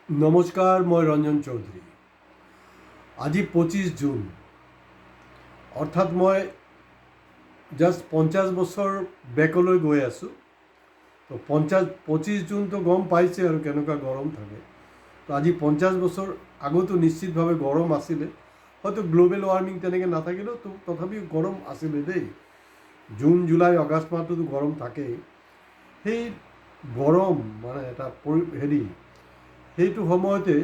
नमस्कार मैं रंजन चौधरी। आज 25 जून अर्थात मैं जस्ट 50 बছर बैकल गई आसो। तो 25 जून तो गम पाइसे और केनेकुवा गरम थाके। तो आज 50 बছर आगतो निश्चित भावे गरम आसिले, हयतो ग्लोबल वार्मिंग तेनेके नाथाकिलेও तो तथापि गरम आसिले देই। जून जुलाई अगस्ट माहतो तो गरम थाकेই। সেই গৰম মানে এটা হেৰি সেইটো সময়তে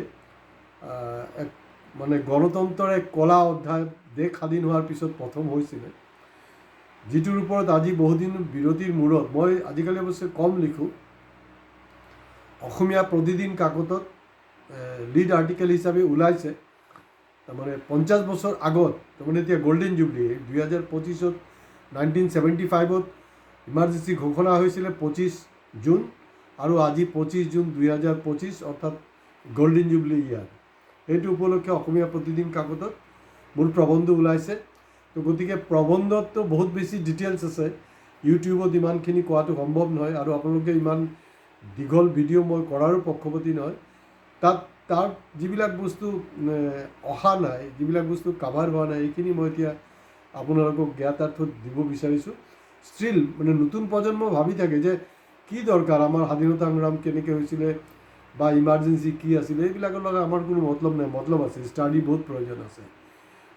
এক মানে গণতন্ত্ৰৰ এক কলা অধ্যায় দেশ স্বাধীন হোৱাৰ পিছত প্ৰথম হৈছিলে, যিটোৰ ওপৰত আজি বহুদিন বিৰতিৰ মূৰত মই আজিকালি অৱশ্যে কম লিখোঁ। অসমীয়া প্ৰতিদিন কাকতত লিড আৰ্টিকেল হিচাপে ওলাইছে। তাৰমানে 50 বছৰ আগত, তাৰমানে এতিয়া গল্ডেন জুবলি 2025 1975 ইমাৰ্জেঞ্চি ঘোষণা হৈছিলে 25 জুন, আৰু আজি 25 জুন 2025 অৰ্থাৎ গল্ডেন জুবলি ইয়াৰ। এইটো উপলক্ষে অসমীয়া প্ৰতিদিন কাকতত মোৰ প্ৰবন্ধ ওলাইছে। তো গতিকে প্ৰবন্ধততো বহুত বেছি ডিটেইলছ আছে, ইউটিউবত ইমানখিনি কোৱাটো সম্ভৱ নহয়, আৰু আপোনালোকে ইমান দীঘল ভিডিঅ' মই কৰাৰো পক্ষপাতি নহয়। তাৰ যিবিলাক বস্তু অহা নাই, যিবিলাক বস্তু কাভাৰ হোৱা নাই, এইখিনি মই এতিয়া আপোনালোকক জ্ঞাতাৰ্থত দিব বিচাৰিছোঁ। ষ্টিল মানে নতুন প্ৰজন্ম ভাবি থাকে যে কি দৰকাৰ, আমাৰ স্বাধীনতা সংগ্ৰাম কেনেকৈ হৈছিলে বা ইমাৰ্জেঞ্চি কি আছিলে, এইবিলাকৰ লগত আমাৰ কোনো মতলব নাই। মতলব আছে, ষ্টাডি বহুত প্ৰয়োজন আছে।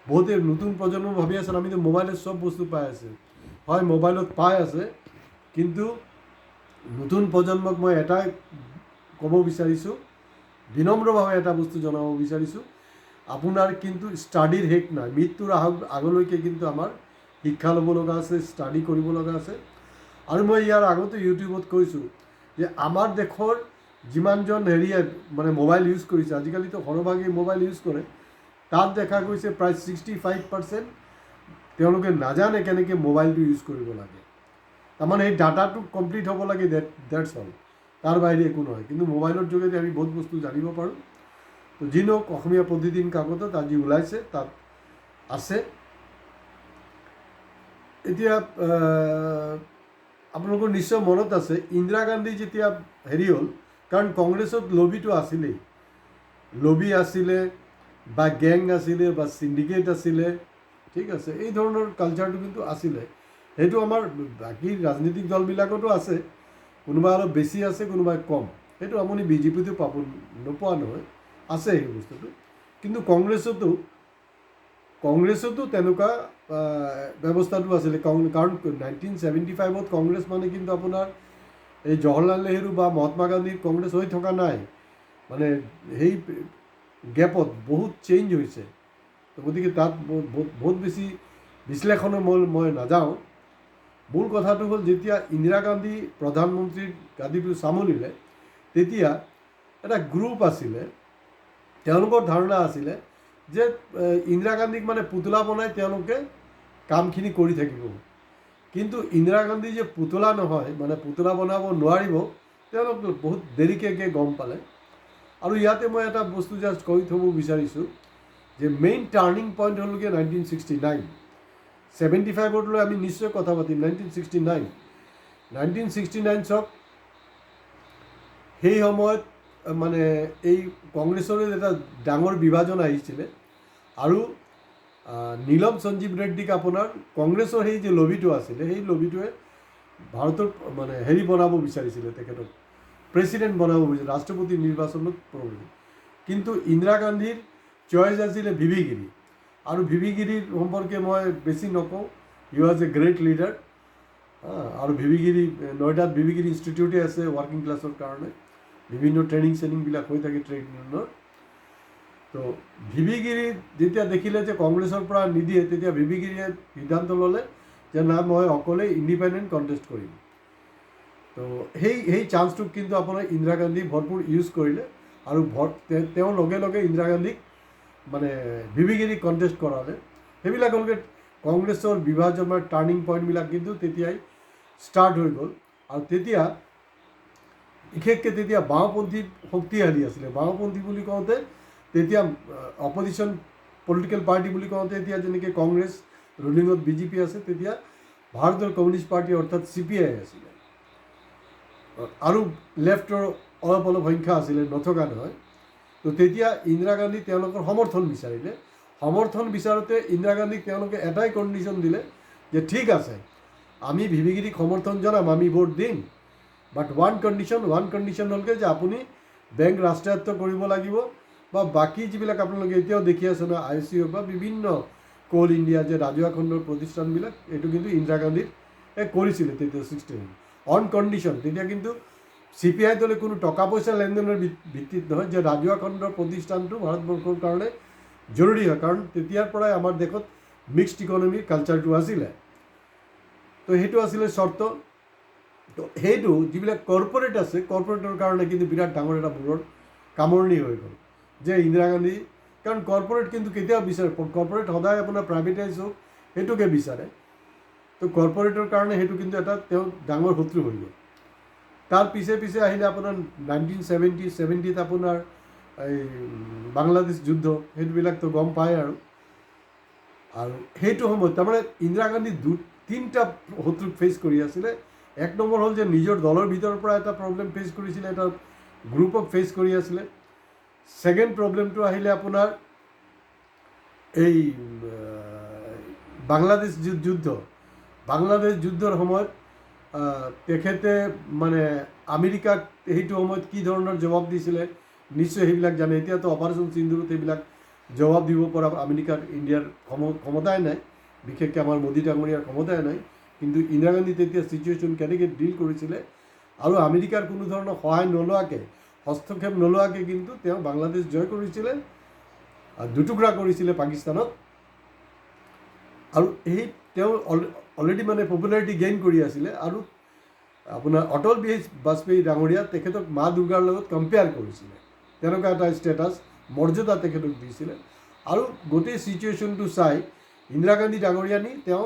বহুতে নতুন প্ৰজন্ম ভাবি আছে আমিতো মোবাইলত চব বস্তু পাই আছে। হয়, মোবাইলত পাই আছে, কিন্তু নতুন প্ৰজন্মক মই এটাই ক'ব বিচাৰিছোঁ, বিনম্ৰভাৱে এটা বস্তু জনাব বিচাৰিছোঁ, আপোনাৰ কিন্তু ষ্টাডিৰ শেষ নাই। মৃত্যুৰ আগলৈকে কিন্তু আমাৰ শিক্ষা ল'ব লগা আছে, ষ্টাডি কৰিব লগা আছে। আৰু মই ইয়াৰ আগতে ইউটিউবত কৈছোঁ যে আমাৰ দেশৰ যিমানজন হেৰিয়ে মানে মোবাইল ইউজ কৰিছে, আজিকালিতো সৰহভাগেই মোবাইল ইউজ কৰে, তাত দেখা গৈছে প্ৰায় 65% তেওঁলোকে নাজানে কেনেকৈ মোবাইলটো ইউজ কৰিব লাগে। তাৰমানে এই ডাটাটো কমপ্লিট হ'ব লাগে, ডেটছ অল, তাৰ বাহিৰে একো নহয়। কিন্তু মোবাইলৰ যোগেদি আমি বহুত বস্তু জানিব পাৰোঁ। তো যি নহওক, অসমীয়া প্ৰতিদিন কাকতত আজি ওলাইছে, তাত আছে। এতিয়া আপোনালোকৰ নিশ্চয় মনত আছে, ইন্দিৰা গান্ধী যেতিয়া হেৰি হ'ল, কাৰণ কংগ্ৰেছত লবিটো আছিলেই, লবি আছিলে বা গেং আছিলে বা চিণ্ডিকেট আছিলে, ঠিক আছে, এই ধৰণৰ কালচাৰটো কিন্তু আছিলে। সেইটো আমাৰ বাকী ৰাজনৈতিক দলবিলাকতো আছে, কোনোবা অলপ বেছি আছে, কোনোবাই কম। সেইটো আপুনি বিজেপিতো পাব, নোপোৱা নহয়, আছে সেই বস্তুটো। কিন্তু কংগ্ৰেছতো তেনেকুৱা ব্যৱস্থাটো আছিলে। কাৰণ 1975 কংগ্ৰেছ মানে কিন্তু আপোনাৰ এই জৱাহৰলাল নেহৰু বা মহাত্মা গান্ধীৰ কংগ্ৰেছ হৈ থকা নাই, মানে সেই গেপত বহুত চেঞ্জ হৈছে। তো গতিকে তাত বহুত বেছি বিশ্লেষণে মই নাযাওঁ। মূল কথাটো হ'ল, যেতিয়া ইন্দিৰা গান্ধী প্ৰধানমন্ত্ৰীৰ গাদীটো চামলিলে, তেতিয়া এটা গ্ৰুপ আছিলে, তেওঁলোকৰ ধাৰণা আছিলে যে ইন্দিৰা গান্ধীক মানে পুতলা বনাই তেওঁলোকে কামখিনি কৰি থাকিব। কিন্তু ইন্দিৰা গান্ধী যে পুতলা নহয়, মানে পুতলা বনাব নোৱাৰিব, তেওঁলোক বহুত দেৰিকৈ গম পালে। আৰু ইয়াতে মই এটা বস্তু জাষ্ট কৈ থ'ব বিচাৰিছোঁ যে মেইন টাৰ্ণিং পইণ্ট হ'লগৈ 1969। 75 লৈ আমি নিশ্চয় কথা পাতিম। 1969 চাওক, সেই সময়ত মানে এই কংগ্ৰেছৰে এটা ডাঙৰ বিভাজন আহিছিলে, আৰু নীলম সঞ্জীৱ ৰেড্ডীক আপোনাৰ কংগ্ৰেছৰ সেই যে লবিটো আছিলে, সেই লবিটোৱে ভাৰতৰ মানে হেৰি বনাব বিচাৰিছিলে, তেখেতক প্ৰেচিডেণ্ট বনাব বিচাৰিছিলে, ৰাষ্ট্ৰপতি নিৰ্বাচনত প্ৰৱেশ। কিন্তু ইন্দিৰা গান্ধীৰ চইচ আছিলে ভিভি গিৰি, আৰু ভিভি গিৰিৰ সম্পৰ্কে মই বেছি নকওঁ, he was a great leader. আৰু ভিভি গিৰি নয়ডাত ভিভি গিৰি ইনষ্টিটিউটে আছে ৱৰ্কিং ক্লাছৰ কাৰণে, বিভিন্ন ট্ৰেইনিংবিলাক হৈ থাকে ট্ৰেড ইউনিয়নৰ। তো ভিভি গিৰি যেতিয়া দেখিলে যে কংগ্ৰেছৰ পৰা নিদিয়ে, তেতিয়া ভিভি গিৰিয়ে সিদ্ধান্ত ল'লে যে না, মই অকলে ইণ্ডিপেণ্ডেণ্ট কণ্টেষ্ট কৰিম। তো সেই চান্সটোক কিন্তু আপোনাৰ ইন্দিৰা গান্ধী ভৰপূৰ ইউজ কৰিলে, আৰু তেওঁৰ লগে লগে ইন্দিৰা গান্ধীক মানে ভিভি গিৰিক কণ্টেষ্ট কৰালে। সেইবিলাক হ'লগৈ কংগ্ৰেছৰ বিভাজন বা টাৰ্ণিং পইণ্টবিলাক কিন্তু তেতিয়াই ষ্টাৰ্ট হৈ গ'ল। আৰু তেতিয়া বিশেষকৈ তেতিয়া বাওঁপন্থী শক্তিশালী আছিলে। বাওঁপন্থী বুলি কওঁতে তেতিয়া অপজিশ্যন পলিটিকেল পাৰ্টি বুলি কওঁতে এতিয়া যেনেকৈ কংগ্ৰেছ, ৰুলিঙত বিজেপি আছে, তেতিয়া ভাৰতীয় কমিউনিষ্ট পাৰ্টি অৰ্থাৎ CPI আছিলে। আৰু লেফ্টৰ অলপ সংখ্যা আছিলে, নথকা নহয়। তো তেতিয়া ইন্দিৰা গান্ধী তেওঁলোকৰ সমৰ্থন বিচাৰিলে। সমৰ্থন বিচাৰোঁতে ইন্দিৰা গান্ধীক তেওঁলোকে এটাই কণ্ডিশ্যন দিলে যে ঠিক আছে আমি ভিভিগিৰিক সমৰ্থন জনাম, আমি ভোট দিম, বাট ওৱান কণ্ডিশ্যন হ'লগৈ যে আপুনি বেংক ৰাষ্ট্ৰায়ত্ব কৰিব লাগিব বা বাকী যিবিলাক আপোনালোকে এতিয়াও দেখি আছে নহয় IOC হওক বা বিভিন্ন কোল ইণ্ডিয়া যে ৰাজহুৱা খণ্ডৰ প্ৰতিষ্ঠানবিলাক, এইটো কিন্তু ইন্দিৰা গান্ধীৰ কৰিছিলে তেতিয়া 69 অন কণ্ডিশ্যন। তেতিয়া কিন্তু CPI দলে কোনো টকা পইচা লেনদেনৰ ভিত্তিত নহয়, যে ৰাজহুৱা খণ্ডৰ প্ৰতিষ্ঠানটো ভাৰতবৰ্ষৰ কাৰণে জৰুৰী হয়, কাৰণ তেতিয়াৰ পৰাই আমাৰ দেশত মিক্সড ইকনমি কালচাৰটো আছিলে। তো সেইটো আছিলে চৰ্ত। তো সেইটো যিবিলাক কৰ্পৰেট আছে, কৰ্পৰেটৰ কাৰণে কিন্তু বিৰাট ডাঙৰ এটা মূৰৰ কামৰণি হৈ গ'ল যে ইন্দিৰা গান্ধী, কাৰণ কৰ্পৰেট কিন্তু কেতিয়াও বিচাৰে, কৰ্পৰেট সদায় আপোনাৰ প্ৰাইভেটাইজ হওক সেইটোকে বিচাৰে। তো কৰ্পৰেটৰ কাৰণে সেইটো কিন্তু এটা তেওঁ ডাঙৰ শত্ৰু হৈ গ'ল। তাৰ পিছে পিছে আহিলে আপোনাৰ 1970 আপোনাৰ এই বাংলাদেশ যুদ্ধ, সেইবিলাকতো গম পায় আৰু সেইটো সময়ত তাৰমানে ইন্দিৰা গান্ধী তিনিটা শত্ৰুক ফেচ কৰি আছিলে। এক নম্বৰ হ'ল যে নিজৰ দলৰ ভিতৰৰ পৰা এটা প্ৰব্লেম ফেচ কৰিছিলে, এটা গ্ৰুপক ফেচ কৰি আছিলে। ছেকেণ্ড প্ৰব্লেমটো আহিলে আপোনাৰ এই বাংলাদেশ যুদ্ধৰ সময়ত তেখেতে মানে আমেৰিকাক সেইটো সময়ত কি ধৰণৰ জবাব দিছিলে নিশ্চয় সেইবিলাক জানে। এতিয়াতো অপাৰেশ্যন সিন্দুৰত সেইবিলাক জবাব দিব পৰা আমেৰিকাৰ ইণ্ডিয়াৰ ক্ষমতাই নাই, বিশেষকৈ আমাৰ মোদী ডাঙৰীয়াৰ ক্ষমতাই নাই। কিন্তু ইন্দিৰা গান্ধী তেতিয়া চিটুৱেশ্যন কেনেকৈ ডিল কৰিছিলে আৰু আমেৰিকাৰ কোনো ধৰণৰ সহায় নোলোৱাকৈ, হস্তক্ষেপ নোলোৱাকৈ কিন্তু তেওঁ বাংলাদেশ জয় কৰিছিলে, দুটুকুৰা কৰিছিলে পাকিস্তানক। আৰু এই তেওঁ অলৰেডি মানে পপুলাৰিটি গেইন কৰি আছিলে। আৰু আপোনাৰ অটল বিহাৰী বাজপেয়ী ডাঙৰীয়া তেখেতক মা দুৰ্গাৰ লগত কম্পেয়াৰ কৰিছিলে, তেনেকুৱা এটা ষ্টেটাছ মৰ্যাদা তেখেতক দিছিলে। আৰু গোটেই চিটুৱেশ্যনটো চাই ইন্দিৰা গান্ধী ডাঙৰীয়ানী তেওঁ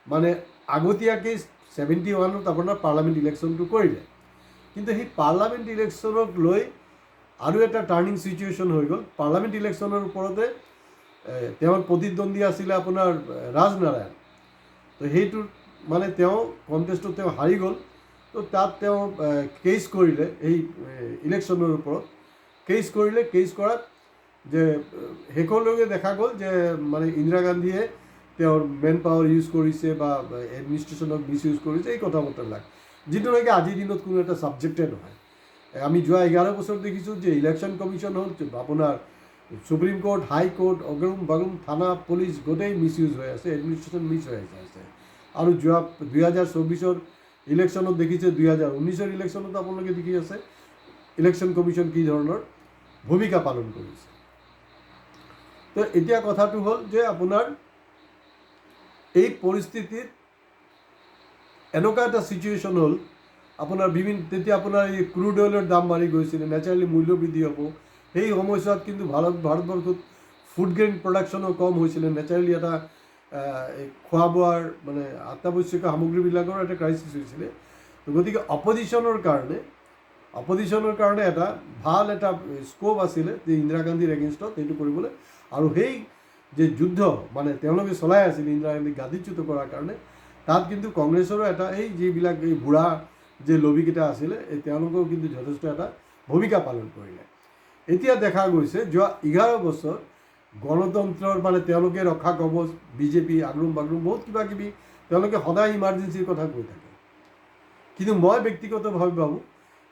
মানে আগতীয়াকৈ 71ত আপোনাৰ পাৰ্লামেণ্ট ইলেকশ্যনটো কৰিলে। কিন্তু সেই পাৰ্লামেণ্ট ইলেকশ্যনক লৈ আৰু এটা টাৰ্ণিং চিটুৱেশ্যন হৈ গ'ল। পাৰ্লামেণ্ট ইলেকশ্যনৰ ওপৰতে তেওঁৰ প্ৰতিদ্বন্দ্বী আছিলে আপোনাৰ ৰাজনাৰায়ণ। তো সেইটো মানে তেওঁ কণ্টেষ্টত তেওঁ হাৰি গ'ল। তো তাত তেওঁ কেছ কৰিলে এই ইলেকশ্যনৰ ওপৰত, কেছ কৰাত যে শেষলৈকে দেখা গ'ল যে মানে ইন্দিৰা গান্ধীয়ে তেওঁৰ মেন পাৱাৰ ইউজ কৰিছে বা এডমিনিষ্ট্ৰেশ্যনক মিছ ইউজ কৰিছে, এই কথা বতৰাবিলাক যিটো নেকি আজিৰ দিনত কোনো এটা ছাবজেক্টে নহয়। আমি যোৱা 11 বছৰ দেখিছোঁ যে ইলেকশ্যন কমিশ্যন হ'ল, আপোনাৰ সুপ্ৰিম কোৰ্ট, হাই কোৰ্ট, অগৰুম বাগৰুম থানা, পুলিচ গোটেই মিছ ইউজ হৈ আছে, এডমিনিষ্ট্ৰেশ্যন মিছ হৈ আছে। আৰু যোৱা 2024 ইলেকশ্যনত দেখিছে, 2019 ইলেকশ্যনত আপোনালোকে দেখি আছে ইলেকশ্যন কমিশ্যন কি ধৰণৰ ভূমিকা পালন কৰিছে। তো এতিয়া কথাটো হ'ল যে আপোনাৰ এই পৰিস্থিতিত এনেকুৱা এটা চিটুৱেশ্যন হ'ল আপোনাৰ তেতিয়া আপোনাৰ এই ক্ৰুড অইলৰ দাম বাঢ়ি গৈছিলে, নেচাৰেলি মূল্য বৃদ্ধি হ'ব। সেই সময়ছোৱাত কিন্তু ভাৰতবৰ্ষত ফুড গ্ৰেইন প্ৰডাকশ্যনো কম হৈছিলে, নেচাৰেলি এটা খোৱা বোৱাৰ মানে অত্যাৱশ্যকীয় সামগ্ৰীবিলাকৰ এটা ক্ৰাইচিছ হৈছিলে। গতিকে অপজিশ্যনৰ কাৰণে এটা ভাল এটা স্ক'প আছিলে যে ইন্দিৰা গান্ধীৰ এগেইনষ্টত সেইটো কৰিবলৈ। আৰু সেই যে যুদ্ধ মানে তেওঁলোকে চলাই আছিল ইন্দিৰা গান্ধীক গাদীচ্যুত কৰাৰ কাৰণে, তাত কিন্তু কংগ্ৰেছৰো এটা এই যিবিলাক এই বুঢ়া যে লবিকেইটা আছিলে তেওঁলোকেও কিন্তু যথেষ্ট এটা ভূমিকা পালন কৰিলে। এতিয়া দেখা গৈছে যোৱা 11 বছৰ গণতন্ত্ৰৰ মানে তেওঁলোকে ৰক্ষা কবচ, বিজেপি আগৰুম বাগৰুম বহুত কিবা কিবি তেওঁলোকে সদায় ইমাৰ্জেঞ্চিৰ কথা কৈ থাকে। কিন্তু মই ব্যক্তিগতভাৱে ভাবোঁ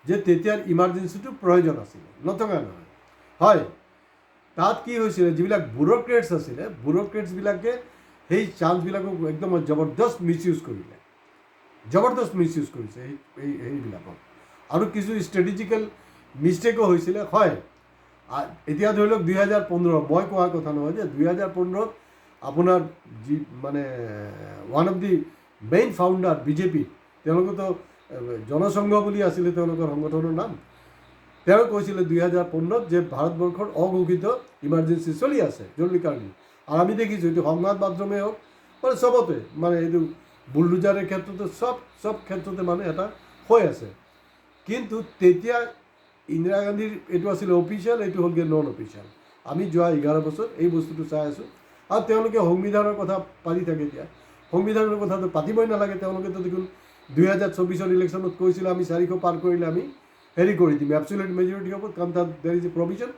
যে তেতিয়াৰ ইমাৰ্জেঞ্চিটো প্ৰয়োজন আছিলে, নথকা নহয়। হয়, তাত কি হৈছিলে যিবিলাক ব্যুৰ'ক্ৰেটছ আছিলে, ব্যুৰ'ক্ৰেটছবিলাকে সেই চান্সবিলাকক একদম জবৰদস্ত মিছ ইউজ কৰিছে সেইবিলাকক। আৰু কিছু ষ্ট্ৰেটেজিকেল মিষ্টেকো হৈছিলে। হয়, এতিয়া ধৰি লওক 2015 মই কোৱা কথা নহয় যে 2015ত আপোনাৰ যি মানে one of the main founder BJP, তেওঁলোকেতো জনসংঘ বুলি আছিলে তেওঁলোকৰ সংগঠনৰ নাম, তেওঁ কৈছিলে 2015ত যে ভাৰতবৰ্ষৰ অঘোষিত ইমাৰ্জেঞ্চি চলি আছে, জৰুৰীকালীন। আৰু আমি দেখিছোঁ এইটো সংবাদ মাধ্যমে হওক মানে চবতে মানে এইটো বুলডোজাৰৰ ক্ষেত্ৰতে চব ক্ষেত্ৰতে মানে এটা হৈ আছে। কিন্তু তেতিয়া ইন্দিৰা গান্ধীৰ এইটো আছিলে অফিচিয়েল, এইটো হ'লগৈ নন অফিচিয়েল। আমি যোৱা 11 বছৰ এই বস্তুটো চাই আছোঁ। আৰু তেওঁলোকে সংবিধানৰ কথা পাতি থাকে। এতিয়া সংবিধানৰ কথাটো পাতিবই নালাগে। তেওঁলোকেতো দেখোন 2024 ইলেকশ্যনত কৈছিলে আমি 400 পাৰ কৰিলে আমি হেৰি কৰি দিম, এবছলিউট মেজৰিটি হ'ব, কাৰণ তাত দেৰ ইজ এ প্ৰভিজন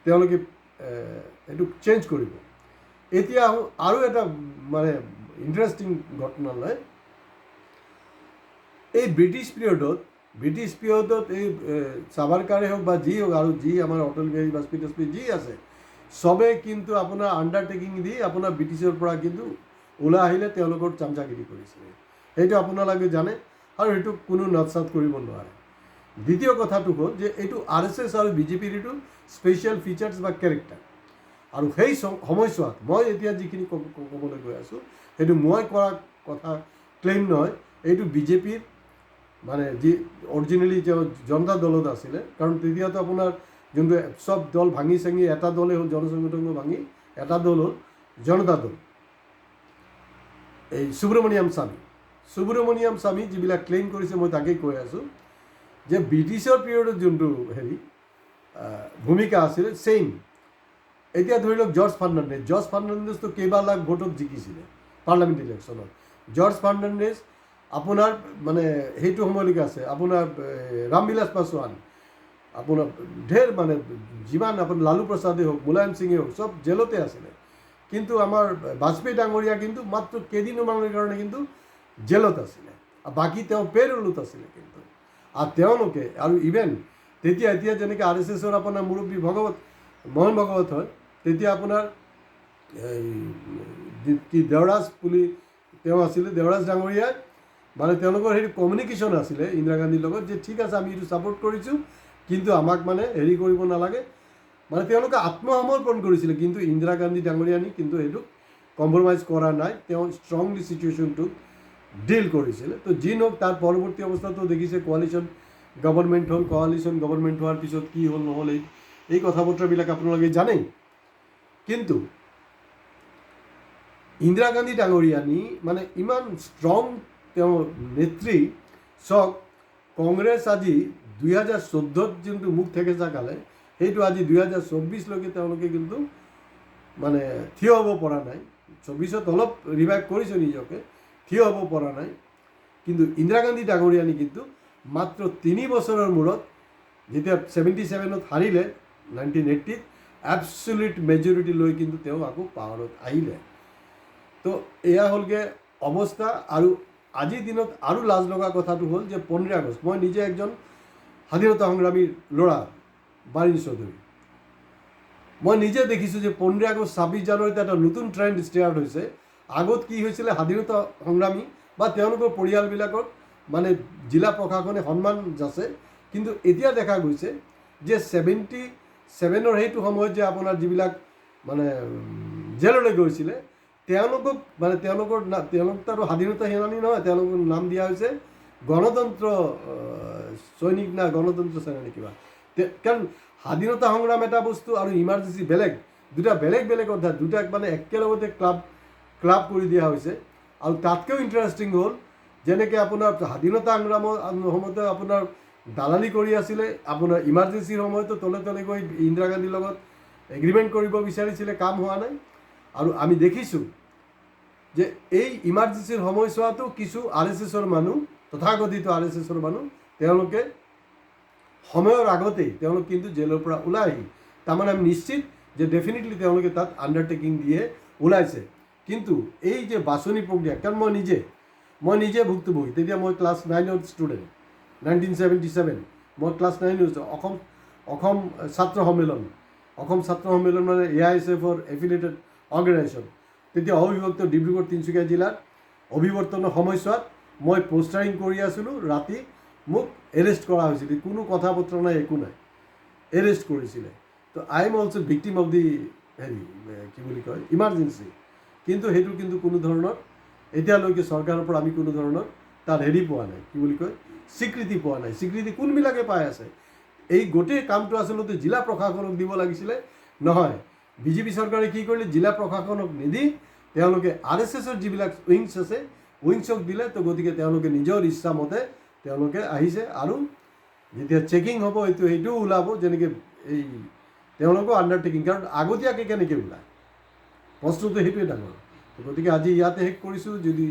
তেওঁলোকে এইটো চেঞ্জ কৰিব। এতিয়া আৰু এটা মানে ইণ্টাৰেষ্টিং ঘটনালৈ, এই ব্ৰিটিছ পিৰিয়ডত এই সাভাৰকাৰে হওক বা যি হওক আৰু যি আমাৰ অটল বিহাৰী বাজপেয়ী যি আছে চবে কিন্তু আপোনাৰ আণ্ডাৰটেকিং দি আপোনাৰ ব্ৰিটিছৰ পৰা কিন্তু ওলাই আহিলে তেওঁলোকৰ চামচাগিৰি কৰিছিলে। সেইটো আপোনালোকে জানে আৰু সেইটো কোনো নৎসাত কৰিব নোৱাৰে। দ্বিতীয় কথাটো হ'ল যে এইটো RSS আৰু বিজেপিৰ এইটো স্পেচিয়েল ফিচাৰ্ছ বা কেৰেক্টাৰ। আৰু সেই সময়ছোৱাত মই এতিয়া যিখিনি ক'বলৈ গৈ আছোঁ সেইটো মই কৰা কথা ক্লেইম নহয়, এইটো বিজেপিৰ মানে যি অৰিজিনেলি যে জনতা দলত আছিলে, কাৰণ তেতিয়াতো আপোনাৰ যোনটো চব দল ভাঙি চাঙি এটা দলে হ'ল জনসংগঠন ভাঙি এটা দল হ'ল জনতা দল। এই সুব্ৰমণিয়াম স্বামী যিবিলাক ক্লেইম কৰিছে মই তাকেই কৈ আছোঁ যে ব্ৰিটিছৰ পিৰিয়ডত যোনটো ভূমিকা আছিলে ছেইম। এতিয়া ধৰি লওক জৰ্জ ফাৰ্ণাণ্ডেজটো কেইবা লাখ ভোটত জিকিছিলে পাৰ্লামেণ্ট ইলেকশ্যনত। জৰ্জ ফাৰ্ণাণ্ডেজ আপোনাৰ মানে সেইটো সময়লৈকে আছে, আপোনাৰ ৰামবিলাস পাছোৱান, আপোনাৰ ঢেৰ মানে যিমান আপোনাৰ লালু প্ৰসাদে হওক মুলায়ম সিঙে হওক চব জেলতে আছিলে। কিন্তু আমাৰ বাজপেয়ী ডাঙৰীয়া কিন্তু মাত্ৰ কেইদিনমানৰ কাৰণে কিন্তু জেলত আছিলে, বাকী তেওঁ পেৰোলত আছিলে কিন্তু। আৰু তেওঁলোকে আৰু ইভেন তেতিয়া এতিয়া যেনেকৈ RSSৰ আপোনাৰ মুৰব্বী মোহন ভাগৱত হয়, তেতিয়া আপোনাৰ কি দেৱৰাজ বুলি তেওঁ আছিলে, দেৱৰাজ ডাঙৰীয়াই মানে তেওঁলোকৰ হেৰি কমিউনিকেশ্যন আছিলে ইন্দিৰা গান্ধীৰ লগত যে ঠিক আছে আমি এইটো ছাপোৰ্ট কৰিছোঁ কিন্তু আমাক মানে হেৰি কৰিব নালাগে, মানে তেওঁলোকে আত্মসমৰ্পণ কৰিছিলে। কিন্তু ইন্দিৰা গান্ধী ডাঙৰীয়ানী কিন্তু সেইটো কম্প্ৰমাইজ কৰা নাই, তেওঁ ষ্ট্ৰংলি চিটুৱেশ্যনটোক ডিল কৰিছিলে। তো যি নহওক তাৰ পৰৱৰ্তী অৱস্থাতো দেখিছে কোৱালিশ্যন গভৰ্ণমেণ্ট হ'ল, কোৱালিশ্যন গভৰ্ণমেণ্ট হোৱাৰ পিছত কি হ'ল নহ'ল এই কথা বতৰাবিলাক আপোনালোকে জানেই। কিন্তু ইন্দিৰা গান্ধী ডাঙৰীয়ানী মানে ইমান ষ্ট্ৰং তেওঁ নেত্ৰী, চাওক কংগ্ৰেছ আজি 2014ত যোনটো মুখ থেকেচা খালে সেইটো আজি 2024লৈকে তেওঁলোকে কিন্তু মানে থিয় হ'ব পৰা নাই। 24ত অলপ ৰিভাইভ কৰিছে নিজকে, থিয় হ'ব পৰা নাই। কিন্তু ইন্দিৰা গান্ধী ডাঙৰীয়ানী কিন্তু মাত্ৰ 3 বছৰৰ মূৰত যেতিয়া 77ত হাৰিলে 1980ত এবছলিউট মেজৰিটি লৈ কিন্তু তেওঁ আকৌ পাৱাৰত আহিলে। তো এয়া হ'লগৈ অৱস্থা। আৰু আজিৰ দিনত আৰু লাজ লগা কথাটো হ'ল যে 15 আগষ্ট, মই নিজে একজন স্বাধীনতা সংগ্ৰামীৰ ল'ৰা বাৰিণ চৌধুৰী, মই নিজে দেখিছোঁ যে 15 আগষ্ট 26 জানুৱাৰীত এটা নতুন ট্ৰেণ্ড ষ্টাৰ্ট হৈছে। আগত কি হৈছিলে, স্বাধীনতা সংগ্ৰামী বা তেওঁলোকৰ পৰিয়ালবিলাকক মানে জিলা প্ৰশাসনে সন্মান যাচে, কিন্তু এতিয়া দেখা গৈছে যে 77ৰ সেইটো সময়ত যে আপোনাৰ যিবিলাক মানে জেললৈ গৈছিলে তেওঁলোকক মানে তেওঁলোক আৰু স্বাধীনতা সেনানী নহয়, তেওঁলোকৰ নাম দিয়া হৈছে গণতন্ত্ৰ সৈনিক না গণতন্ত্ৰ সেনানী কিবা। কাৰণ স্বাধীনতা সংগ্ৰাম এটা বস্তু আৰু ইমাৰ্জেঞ্চি বেলেগ, দুটা বেলেগ অৰ্থাৎ দুটাক মানে একেলগতে ক্লাব কৰি দিয়া হৈছে। আৰু তাতকৈও ইণ্টাৰেষ্টিং হ'ল যেনেকৈ আপোনাৰ স্বাধীনতা সংগ্ৰামৰ সময়তে আপোনাৰ দালালি কৰি আছিলে, আপোনাৰ ইমাৰ্জেঞ্চিৰ সময়তো তলে গৈ ইন্দিৰা গান্ধীৰ লগত এগ্ৰিমেণ্ট কৰিব বিচাৰিছিলে, কাম হোৱা নাই। আৰু আমি দেখিছোঁ যে এই ইমাৰ্জেঞ্চিৰ সময়ছোৱাতো কিছু RSSৰ মানুহ, তথাকথিত RSSৰ মানুহ, তেওঁলোকে সময়ৰ আগতেই তেওঁলোক কিন্তু জেলৰ পৰা ওলাই আহি তাৰমানে আমি নিশ্চিত যে ডেফিনেটলি তেওঁলোকে তাত আণ্ডাৰটেকিং দিয়ে ওলাইছে। কিন্তু এই যে বাছনি প্ৰক্ৰিয়া, কাৰণ মই নিজে ভুক্তভোগী, তেতিয়া মই ক্লাছ 9ৰ ষ্টুডেণ্ট, 1977 মই ক্লাছ 9 হৈছোঁ। অসম ছাত্ৰ সন্মিলন মানে AISFৰ এফিলিয়েটেড অৰ্গেনাইজেশ্যন, তেতিয়া অবিভক্ত ডিব্ৰুগড় তিনিচুকীয়া জিলাত অভিৱৰ্তনৰ সময়ছোৱাত মই পোষ্টাৰিং কৰি আছিলোঁ। ৰাতি মোক এৰেষ্ট কৰা হৈছিল, কোনো কথা বতৰা নাই, একো নাই, এৰেষ্ট কৰিছিলে। তো I am also' victim of the হেৰি কি বুলি কয় ইমাৰ্জেঞ্চি। কিন্তু সেইটো কিন্তু কোনো ধৰণৰ এতিয়ালৈকে চৰকাৰৰ পৰা আমি কোনো ধৰণৰ তাত হেৰি পোৱা নাই, কি বুলি কয় স্বীকৃতি পোৱা নাই। স্বীকৃতি কোনবিলাকে পাই আছে? এই গোটেই কামটো আচলতে জিলা প্ৰশাসনক দিব লাগিছিলে, নহয়। বিজেপি চৰকাৰে কি কৰিলে, জিলা প্ৰশাসনক নিদি তেওঁলোকে RSSৰ যিবিলাক উইংছ আছে উইংছক দিলে। তো গতিকে তেওঁলোকে নিজৰ ইচ্ছামতে তেওঁলোকে আহিছে। আৰু যেতিয়া চেকিং হ'ব সেইটোও ওলাব, যেনেকৈ এই তেওঁলোকৰ আণ্ডাৰটেকিং, কাৰণ আগতীয়াকৈ কেনেকৈ ওলায়, প্ৰশ্নটো সেইটোৱে ডাঙৰ। গতিকে আজি ইয়াতে শেষ কৰিছোঁ। যদি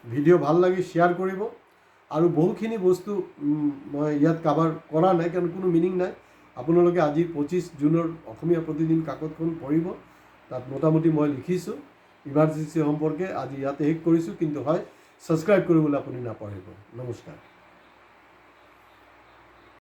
ভিডিঅ' ভাল লাগে শ্বেয়াৰ কৰিব। আৰু বহুখিনি বস্তু মই ইয়াত কাভাৰ কৰা নাই, কাৰণ কোনো মিনিং নাই। আপোনালোকে আজি 25 জুনৰ অসমীয়া প্ৰতিদিন কাকতখন পঢ়িব। তাত মোটামুটি মই লিখিছোঁ ইমাৰ্জেঞ্চি সম্পৰ্কে। আজি ইয়াতে শেষ কৰিছোঁ, কিন্তু হয় ছাবস্ক্ৰাইব কৰিবলৈ আপুনি নাপাহৰিব। নমস্কাৰ।